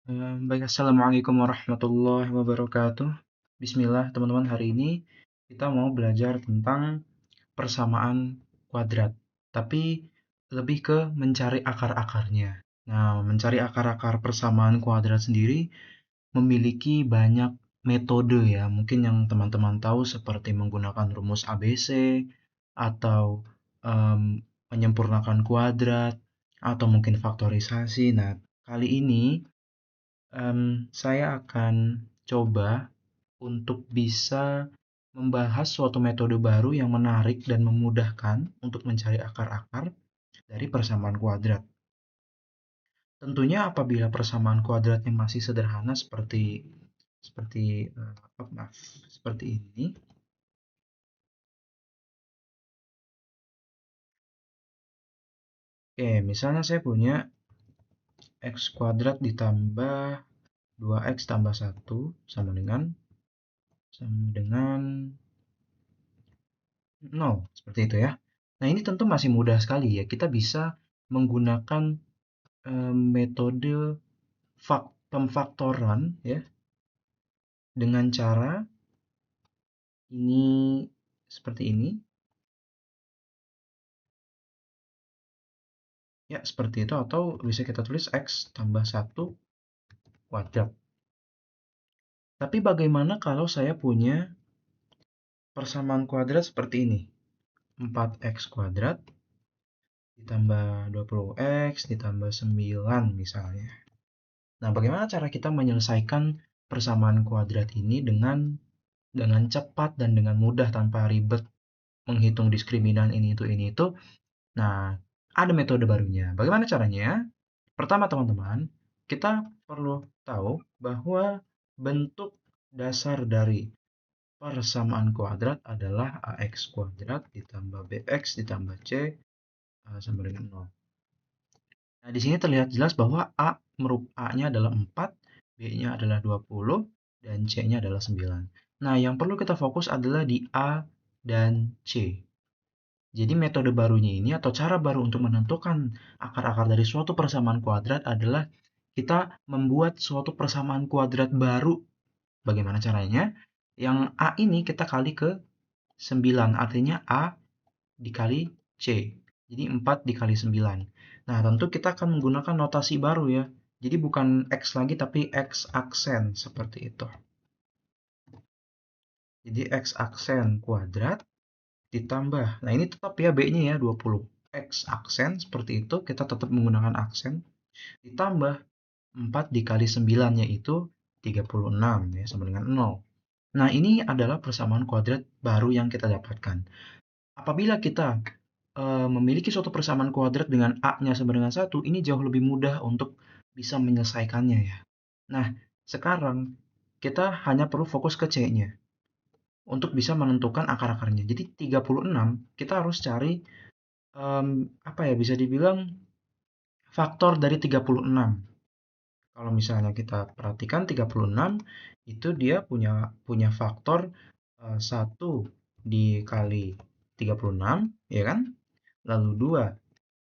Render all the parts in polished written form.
Baik, Assalamualaikum warahmatullahi wabarakatuh. Bismillah, teman-teman. Hari ini kita mau belajar tentang persamaan kuadrat, tapi lebih ke mencari akar-akarnya. Nah, mencari akar-akar persamaan kuadrat sendiri memiliki banyak metode ya. Mungkin yang teman-teman tahu seperti menggunakan rumus ABC atau menyempurnakan kuadrat atau mungkin faktorisasi. Nah, kali ini saya akan coba untuk bisa membahas suatu metode baru yang menarik dan memudahkan untuk mencari akar-akar dari persamaan kuadrat. Tentunya apabila persamaan kuadratnya masih sederhana seperti seperti maaf, seperti ini. Oke, misalnya saya punya x kuadrat ditambah 2x tambah 1 sama dengan 0, seperti itu ya. Nah, ini tentu masih mudah sekali ya. Kita bisa menggunakan metode pemfaktoran ya dengan cara ini seperti ini. Ya, seperti itu atau bisa kita tulis x tambah 1 kuadrat. Tapi bagaimana kalau saya punya persamaan kuadrat seperti ini? 4x kuadrat ditambah 20x ditambah 9 misalnya. Nah, bagaimana cara kita menyelesaikan persamaan kuadrat ini dengan cepat dan dengan mudah tanpa ribet menghitung diskriminan ini itu? Nah, ada metode barunya. Bagaimana caranya? Pertama, teman-teman, kita perlu tahu bahwa bentuk dasar dari persamaan kuadrat adalah ax kuadrat ditambah bx ditambah c sama dengan 0. Nah, di sini terlihat jelas bahwa A-nya adalah 4, B-nya adalah 20, dan C-nya adalah 9. Nah, yang perlu kita fokus adalah di A dan C. Jadi metode barunya ini atau cara baru untuk menentukan akar-akar dari suatu persamaan kuadrat adalah kita membuat suatu persamaan kuadrat baru. Bagaimana caranya? Yang A ini kita kali ke 9, artinya A dikali C. Jadi 4 dikali 9. Nah, tentu kita akan menggunakan notasi baru ya. Jadi bukan X lagi tapi X aksen seperti itu. Jadi X aksen kuadrat ditambah. Nah, ini tetap ya B-nya ya 20. X aksen seperti itu, kita tetap menggunakan aksen. Ditambah 4 dikali 9 yaitu 36 ya sama dengan 0. Nah, ini adalah persamaan kuadrat baru yang kita dapatkan. Apabila kita memiliki suatu persamaan kuadrat dengan A-nya sama dengan 1, ini jauh lebih mudah untuk bisa menyelesaikannya ya. Nah, sekarang kita hanya perlu fokus ke C-nya untuk bisa menentukan akar-akarnya. Jadi 36 kita harus cari apa ya, bisa dibilang faktor dari 36. Kalau misalnya kita perhatikan 36 itu dia punya faktor 1 dikali 36 ya kan? Lalu 2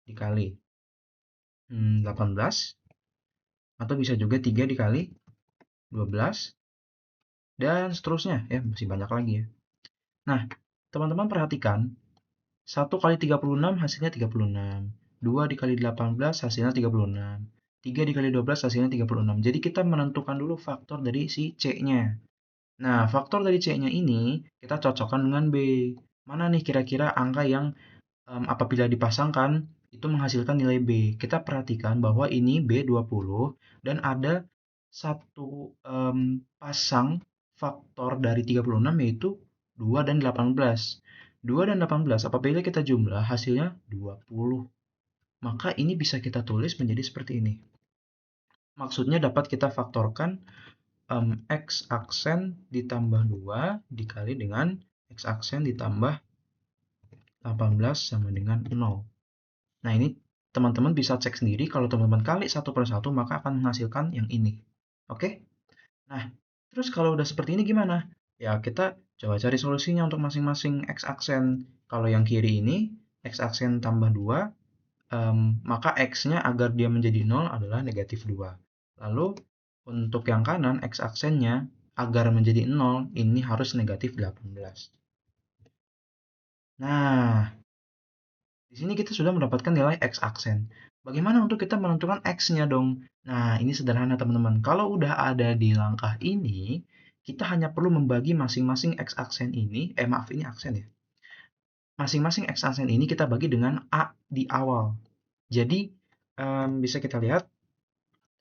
dikali 18 atau bisa juga 3 dikali 12 dan seterusnya ya, masih banyak lagi ya. Nah, teman-teman perhatikan 1 kali 36 hasilnya 36, 2 dikali 18 hasilnya 36, 3 dikali 12 hasilnya 36. Jadi kita menentukan dulu faktor dari si C-nya. Nah, faktor dari C-nya ini kita cocokkan dengan B. Mana nih kira-kira angka yang apabila dipasangkan itu menghasilkan nilai B. Kita perhatikan bahwa ini B 20 dan ada satu pasang faktor dari 36 yaitu 2 dan 18. 2 dan 18 apabila kita jumlah hasilnya 20. Maka ini bisa kita tulis menjadi seperti ini. Maksudnya dapat kita faktorkan X aksen ditambah 2 dikali dengan X aksen ditambah 18 sama dengan 0. Nah, ini teman-teman bisa cek sendiri. Kalau teman-teman kali satu per satu, maka akan menghasilkan yang ini. Oke? Nah, terus kalau udah seperti ini gimana? Ya, kita coba cari solusinya untuk masing-masing X aksen. Kalau yang kiri ini, X aksen tambah 2, maka X-nya agar dia menjadi 0 adalah negatif 2. Lalu, untuk yang kanan, X aksennya, agar menjadi 0, ini harus negatif 18. Nah, di sini kita sudah mendapatkan nilai X aksen. Bagaimana untuk kita menentukan X-nya dong? Nah, ini sederhana teman-teman. Kalau udah ada di langkah ini, kita hanya perlu membagi masing-masing X aksen ini, maaf ini aksen ya. Masing-masing X aksen ini kita bagi dengan A di awal. Jadi, bisa kita lihat,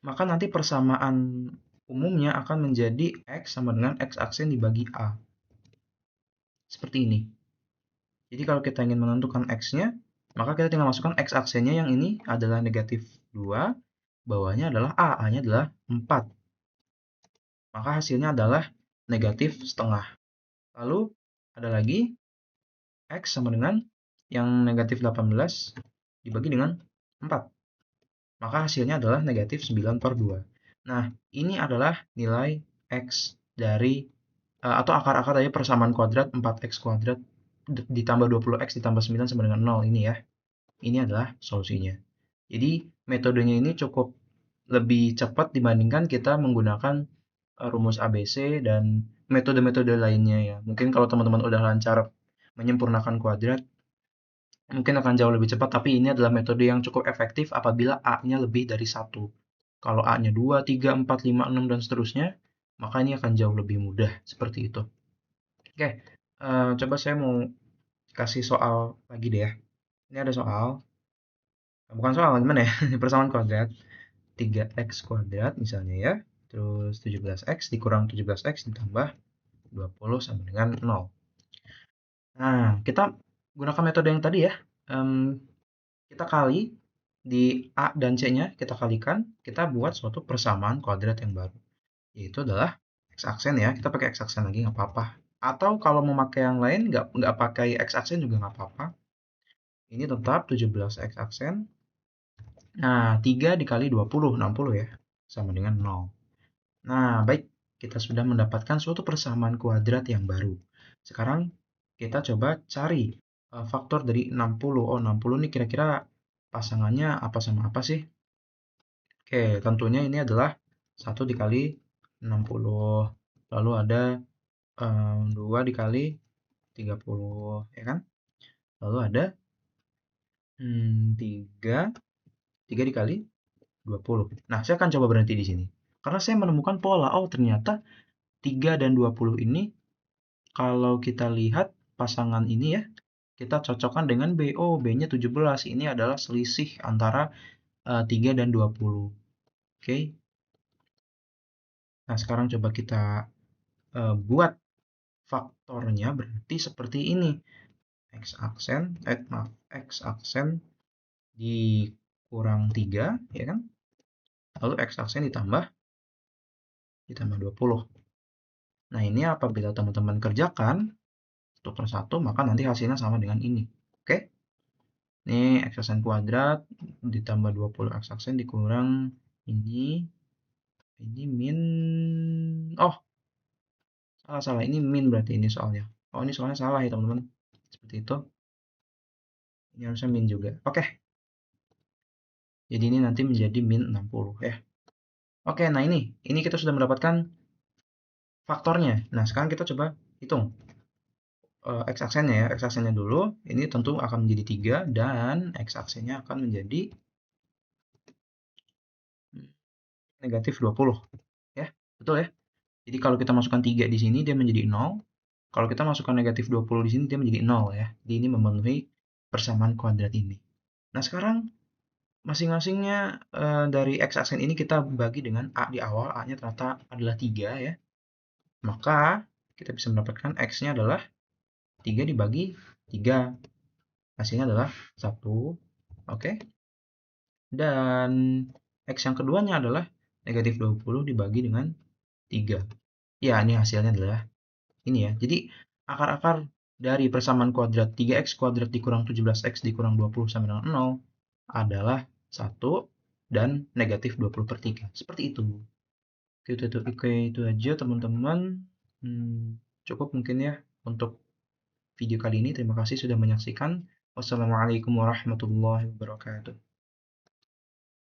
maka nanti persamaan umumnya akan menjadi X sama dengan X aksen dibagi A. Seperti ini. Jadi kalau kita ingin menentukan X-nya, maka kita tinggal masukkan X aksennya yang ini adalah negatif 2, bawahnya adalah A, A-nya adalah 4. Maka hasilnya adalah negatif setengah. Lalu ada lagi X sama dengan yang negatif 18 dibagi dengan 4. Maka hasilnya adalah negatif 9/2. Nah, ini adalah nilai X dari, atau akar-akar dari persamaan kuadrat 4X kuadrat ditambah 20X ditambah 9 sama dengan 0 ini ya. Ini adalah solusinya. Jadi, metodenya ini cukup lebih cepat dibandingkan kita menggunakan rumus ABC dan metode-metode lainnya ya. Mungkin kalau teman-teman udah lancar menyempurnakan kuadrat, mungkin akan jauh lebih cepat, tapi ini adalah metode yang cukup efektif apabila A-nya lebih dari 1. Kalau A-nya 2, 3, 4, 5, 6, dan seterusnya, maka ini akan jauh lebih mudah, seperti itu. Oke, coba saya mau kasih soal lagi deh ya. Ini ada soal, bukan soal, gimana ya, persamaan kuadrat. 3x kuadrat misalnya ya, terus 17x dikurang 17x ditambah 20 sama dengan 0. Nah, kita gunakan metode yang tadi ya. Kita kali di A dan C-nya, kita kalikan, kita buat suatu persamaan kuadrat yang baru. Yaitu adalah X aksen ya, kita pakai X aksen lagi nggak apa-apa. Atau kalau mau pakai yang lain, nggak pakai X aksen juga nggak apa-apa. Ini tetap 17X aksen. Nah, 3 dikali 20, 60 ya, sama dengan 0. Nah, baik, kita sudah mendapatkan suatu persamaan kuadrat yang baru. Sekarang kita coba cari faktor dari 60. Oh, 60 ini kira-kira pasangannya apa sama apa sih? Oke, tentunya ini adalah 1 dikali 60. Lalu ada 2 dikali 30, ya kan? Lalu ada 3 dikali 20. Nah, saya akan coba berhenti di sini. Karena saya menemukan pola, oh ternyata 3 dan 20 ini kalau kita lihat pasangan ini ya, kita cocokkan dengan B. Oh, B-nya 17. Ini adalah selisih antara 3 dan 20. Oke. Nah, sekarang coba kita buat faktornya berarti seperti ini. X aksen, X aksen dikurang 3, ya kan? Lalu X aksen ditambah 20. Nah, ini apabila teman-teman kerjakan satu per satu, maka nanti hasilnya sama dengan ini. Oke? Ini X aksen kuadrat ditambah 20 X aksen dikurang ini min, oh salah, ini min berarti ini soalnya. Oh, ini soalnya salah ya teman-teman. Seperti itu. Ini harusnya min juga. Oke. Jadi ini nanti menjadi min 60 ya. Oke, nah ini kita sudah mendapatkan faktornya. Nah, sekarang kita coba hitung X aksennya ya. X aksennya dulu, ini tentu akan menjadi 3 dan X aksennya akan menjadi negatif 20 ya. Betul ya? Jadi kalau kita masukkan 3 di sini dia menjadi 0. Kalau kita masukkan negatif 20 di sini dia menjadi 0 ya. Jadi ini memenuhi persamaan kuadrat ini. Nah, sekarang masing-masingnya dari X aksen ini kita bagi dengan A di awal. A-nya ternyata adalah 3 ya. Maka kita bisa mendapatkan X-nya adalah 3 dibagi 3. Hasilnya adalah 1. Oke. Dan X yang keduanya adalah negatif 20 dibagi dengan 3. Ya, ini hasilnya adalah ini ya. Jadi, akar-akar dari persamaan kuadrat 3x kuadrat dikurang 17x dikurang 20 sama dengan 0 adalah 1 dan negatif 20/3. Seperti itu. Oke, itu aja teman-teman. Cukup mungkin ya untuk video kali ini. Terima kasih sudah menyaksikan. Wassalamualaikum warahmatullahi wabarakatuh.